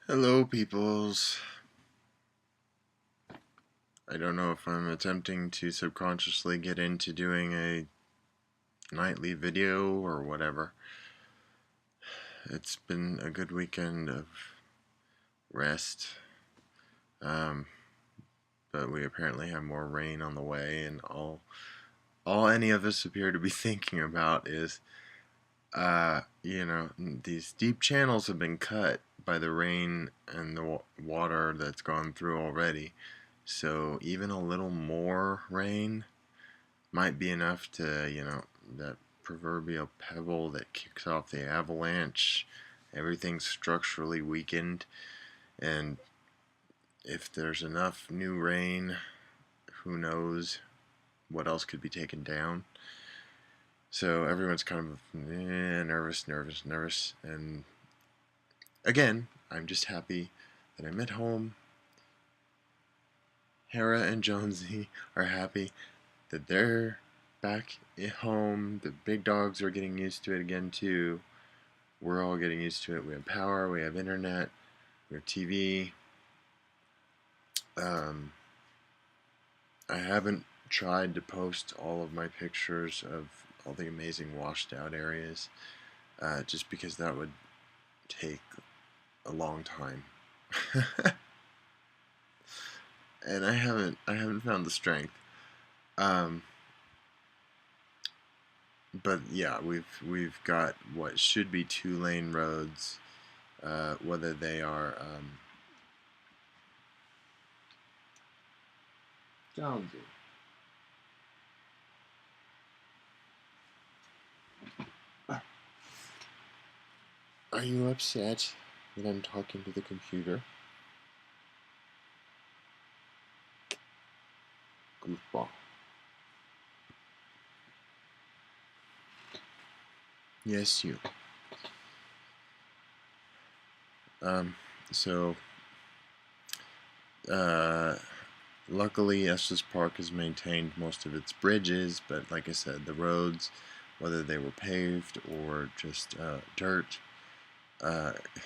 Hello, peoples. I don't know if I'm attempting to subconsciously get into doing a nightly video or whatever. It's been a good weekend of rest, um, but we apparently have more rain on the way, and all any of us appear to be thinking about is, these deep channels have been cut by the rain and the water that's gone through already. So even a little more rain might be enough to, that proverbial pebble that kicks off the avalanche. Everything's structurally weakened, and if there's enough new rain, who knows what else could be taken down. So everyone's kind of nervous. And again, I'm just happy that I'm at home. Hera and Jonesy are happy that they're back at home. The big dogs are getting used to it again too. We're all getting used to it. We have power, we have internet, we have TV. Um, I haven't tried to post all of my pictures of all the amazing washed out areas, just because that would take a long time. And I haven't found the strength. Um, but yeah, we've got what should be 2-lane roads, whether they are Jonesy. Are you upset that I'm talking to the computer? Goofball. Yes, you. Um, so, uh, luckily Estes Park has maintained most of its bridges, but like I said, the roads, whether they were paved or just dirt,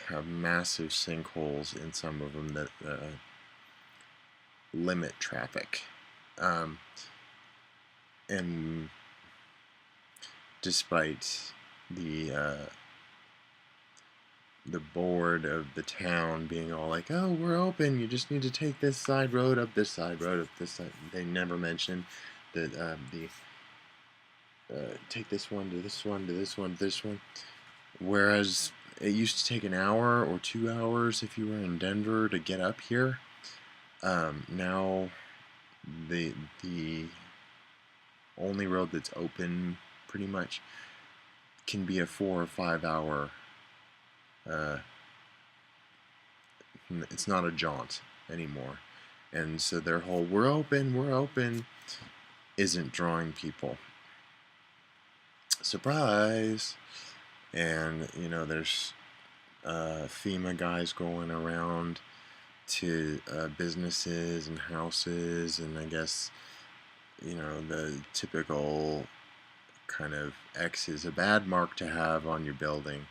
have massive sinkholes in some of them that limit traffic. Um, and despite the board of the town being all like, "Oh, we're open. You just need to take this side road up, this side road up, this side." They never mention that the take this one to this one to this one to this one. Whereas it used to take an hour or 2 hours if you were in Denver to get up here. Now the only road that's open pretty much can be a 4 or 5 hour. Uh, it's not a jaunt anymore, and so their whole we're open" isn't drawing people. Surprise! And there's FEMA guys going around to businesses and houses, and I guess the typical kind of X is a bad mark to have on your building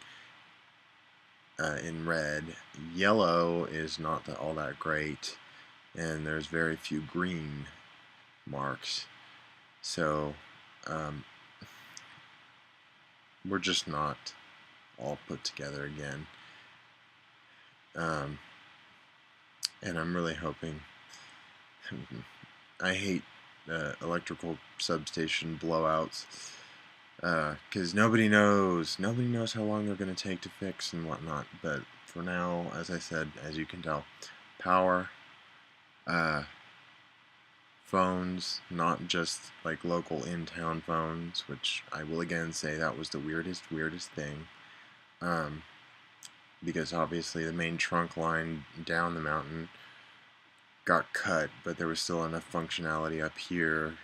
in red. Yellow is not all that great, and there's very few green marks. So we're just not all put together again. And I'm really hoping. I hate electrical substation blowouts, because nobody knows how long they're going to take to fix and whatnot. But for now, as I said, as you can tell, power, phones, not just like local in-town phones, which I will again say that was the weirdest thing, because obviously the main trunk line down the mountain got cut, but there was still enough functionality up here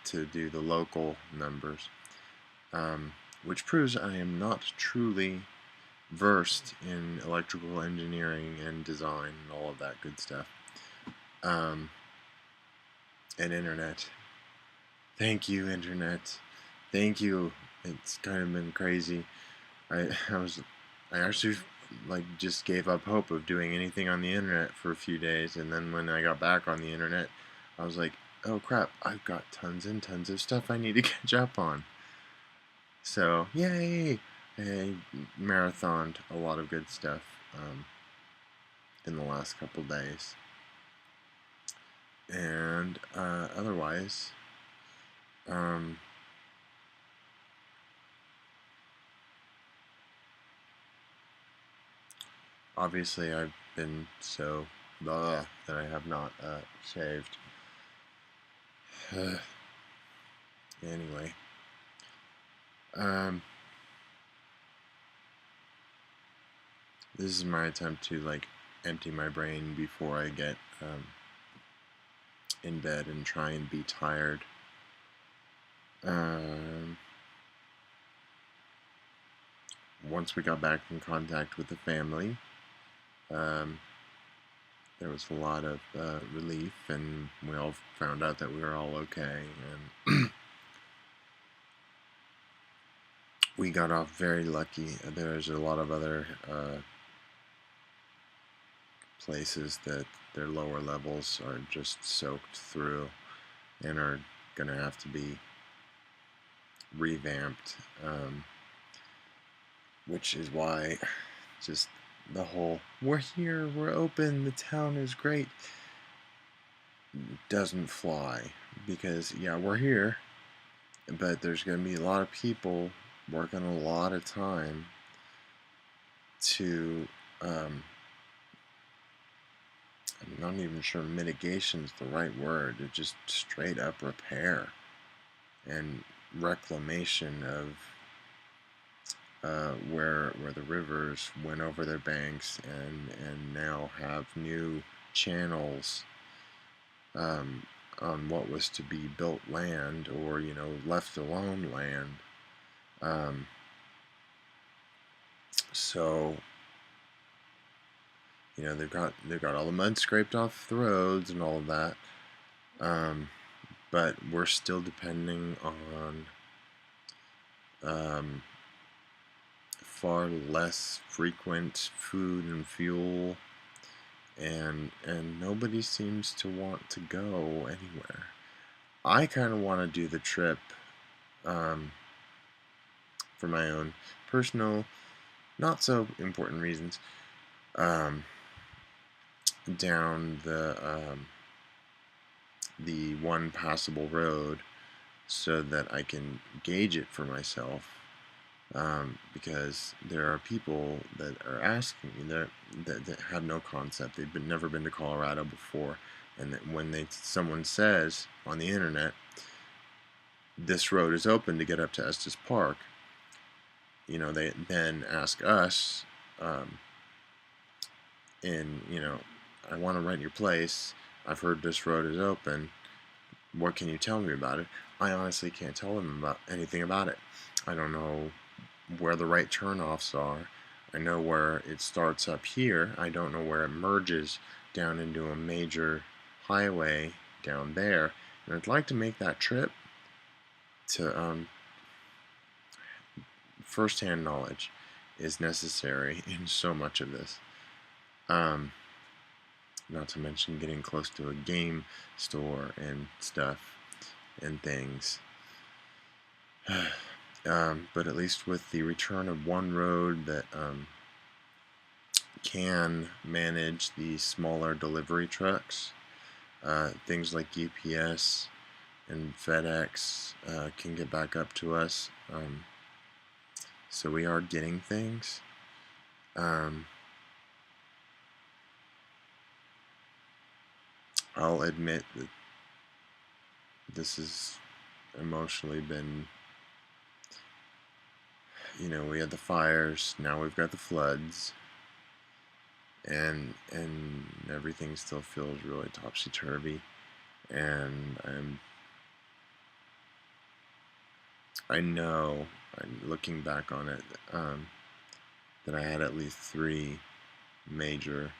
to do the local numbers, which proves I am not truly versed in electrical engineering and design and all of that good stuff. And internet. Thank you, internet. Thank you. It's kind of been crazy. I actually like just gave up hope of doing anything on the internet for a few days, and then when I got back on the internet, I was like, oh crap, I've got tons and tons of stuff I need to catch up on. So yay! I marathoned a lot of good stuff in the last couple days, and otherwise, um, obviously I've been so blah that I have not shaved. Anyway, um, this is my attempt to like empty my brain before I get in bed and try and be tired. Once we got back in contact with the family, um, there was a lot of relief, and we all found out that we were all okay, and we got off very lucky. There's a lot of other places that their lower levels are just soaked through and are going to have to be revamped, which is why just the whole we're here, we're open, the town is great doesn't fly, because yeah, we're here, but there's going to be a lot of people working a lot of time to I'm not even sure mitigation's the right word. It's just straight up repair and reclamation of where the rivers went over their banks and now have new channels on what was to be built land, or left alone land. So they've got all the mud scraped off the roads and all of that, but we're still depending on far less frequent food and fuel, and nobody seems to want to go anywhere. I kind of want to do the trip for my own personal, not so important reasons, down the one passable road so that I can gauge it for myself, because there are people that are asking me that have no concept. They've never been to Colorado before, and that when someone says on the internet, this road is open to get up to Estes Park, they then ask us, I want to rent your place. I've heard this road is open. What can you tell me about it? I honestly can't tell them about anything about it. I don't know where the right turnoffs are. I know where it starts up here. I don't know where it merges down into a major highway down there. And I'd like to make that trip to first-hand knowledge is necessary in so much of this. Not to mention getting close to a game store and stuff and things. But at least with the return of one road that can manage the smaller delivery trucks, things like UPS and FedEx can get back up to us. So we are getting things. I'll admit that this has emotionally been, we had the fires, now we've got the floods, and everything still feels really topsy-turvy, and I know, looking back on it, that I had at least 3 major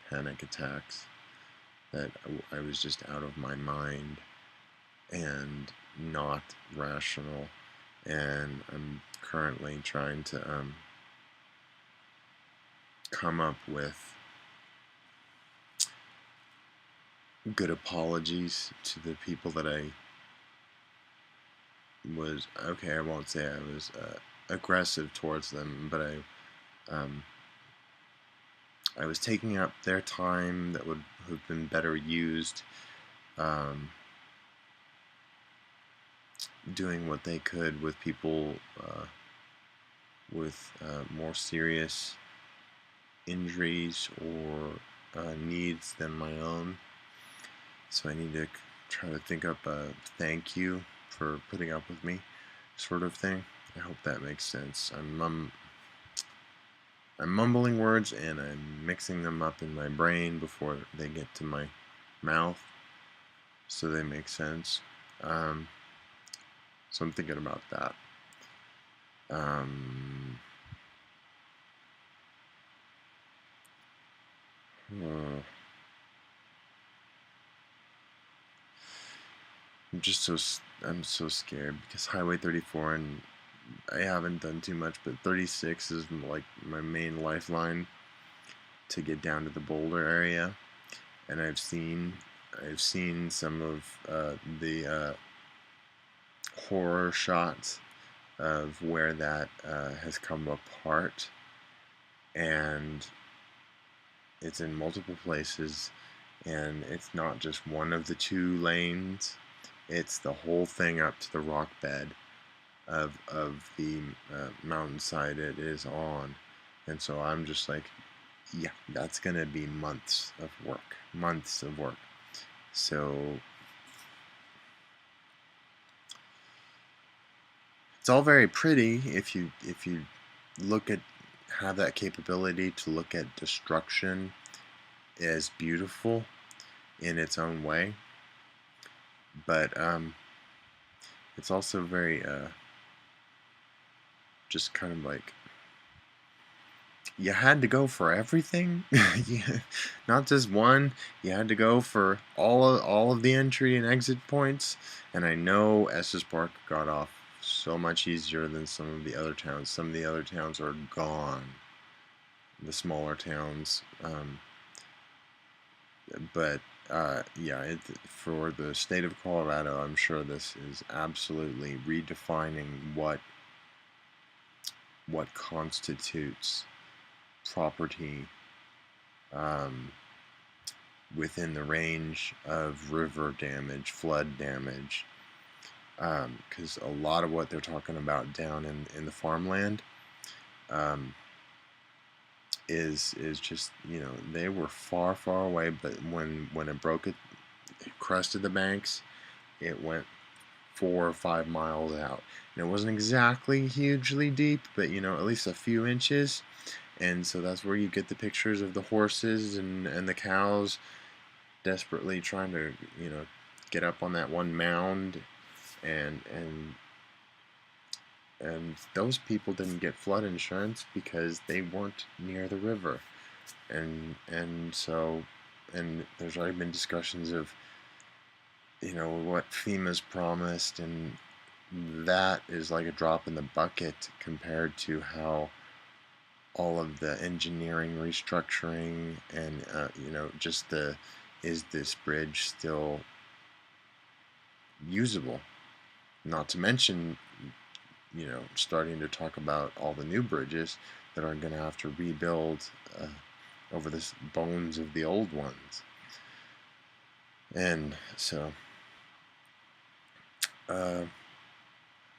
panic attacks, that I was just out of my mind and not rational, and I'm currently trying to come up with good apologies to the people that I was, okay, I won't say I was aggressive towards them, but I was taking up their time that would have been better used doing what they could with people with more serious injuries or needs than my own. So I need to try to think up a thank you for putting up with me, sort of thing. I hope that makes sense. I'm mumbling words and I'm mixing them up in my brain before they get to my mouth, so they make sense. So I'm thinking about that. Uh, I'm so scared because Highway 34, and I haven't done too much, but 36 is like my main lifeline to get down to the Boulder area, and I've seen some of the horror shots of where that has come apart, and it's in multiple places, and it's not just one of the two lanes, it's the whole thing up to the rock bed of the mountainside it is on. And so I'm just like, yeah, that's gonna be months of work. So it's all very pretty if you look at have that capability to look at destruction as beautiful in its own way, but it's also very just kind of like you had to go for everything. Yeah, not just one. You had to go for all of the entry and exit points. And I know Estes Park got off so much easier than some of the other towns. Some of the other towns are gone. The smaller towns, but yeah, for the state of Colorado, I'm sure this is absolutely redefining what constitutes property within the range of river damage, flood damage, because a lot of what they're talking about down in the farmland is just, they were far away, but when it broke it crested the banks, it went 4 or 5 miles out, and it wasn't exactly hugely deep, but at least a few inches. And so that's where you get the pictures of the horses and the cows desperately trying to get up on that one mound, and those people didn't get flood insurance because they weren't near the river. And there's already been discussions of what FEMA's promised, and that is like a drop in the bucket compared to how all of the engineering restructuring and just is this bridge still usable, not to mention starting to talk about all the new bridges that are going to have to rebuild over the bones of the old ones. And so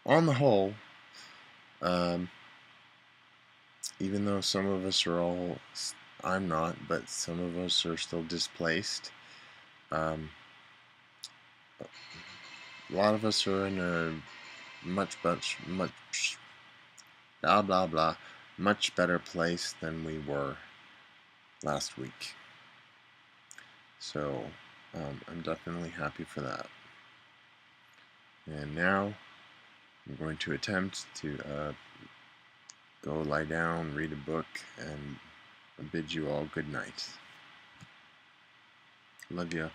on the whole, even though some of us are I'm not, but some of us are still displaced. A lot of us are in a much blah blah blah, much better place than we were last week. So I'm definitely happy for that. And now I'm going to attempt to go lie down, read a book, and bid you all good night. Love ya.